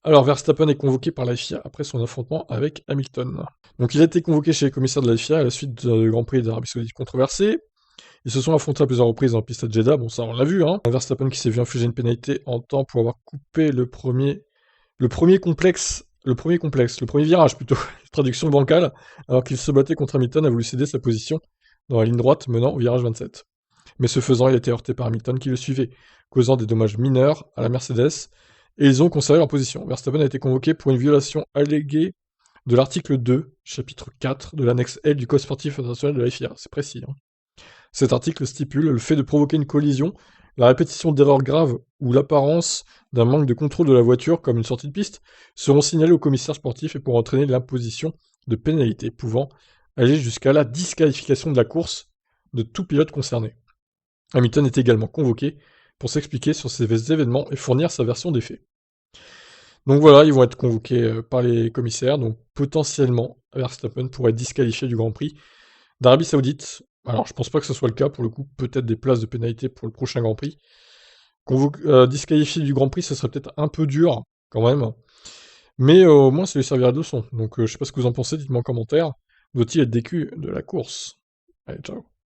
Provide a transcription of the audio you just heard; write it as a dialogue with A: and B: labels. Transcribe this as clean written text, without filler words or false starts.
A: Alors, Verstappen est convoqué par la FIA après son affrontement avec Hamilton. Donc, il a été convoqué chez les commissaires de la FIA à la suite du Grand Prix d'Arabie Saoudite controversé. Ils se sont affrontés à plusieurs reprises dans la piste à Jeddah, bon ça on l'a vu, hein. Verstappen qui s'est vu infliger une pénalité en temps pour avoir coupé le premier virage plutôt, traduction bancale, alors qu'il se battait contre Hamilton, a voulu céder sa position dans la ligne droite menant au virage 27. Mais ce faisant, il a été heurté par Hamilton qui le suivait, causant des dommages mineurs à la Mercedes, et ils ont conservé leur position. Verstappen a été convoqué pour une violation alléguée de l'article 2, chapitre 4 de l'annexe L du Code sportif international de la FIA, c'est précis, hein. Cet article stipule le fait de provoquer une collision, la répétition d'erreurs graves ou l'apparence d'un manque de contrôle de la voiture, comme une sortie de piste, seront signalés au commissaire sportif et pourront entraîner l'imposition de pénalités pouvant aller jusqu'à la disqualification de la course de tout pilote concerné. Hamilton est également convoqué pour s'expliquer sur ces événements et fournir sa version des faits. Donc voilà, ils vont être convoqués par les commissaires, donc potentiellement Verstappen pourrait être disqualifié du Grand Prix d'Arabie Saoudite. Alors je pense pas que ce soit le cas, pour le coup, peut-être des places de pénalité pour le prochain Grand Prix. Disqualifié du Grand Prix, ce serait peut-être un peu dur, quand même, mais au moins ça lui servira de leçon. Donc je sais pas ce que vous en pensez, dites-moi en commentaire. Doit-il être décu de la course? Allez, ciao.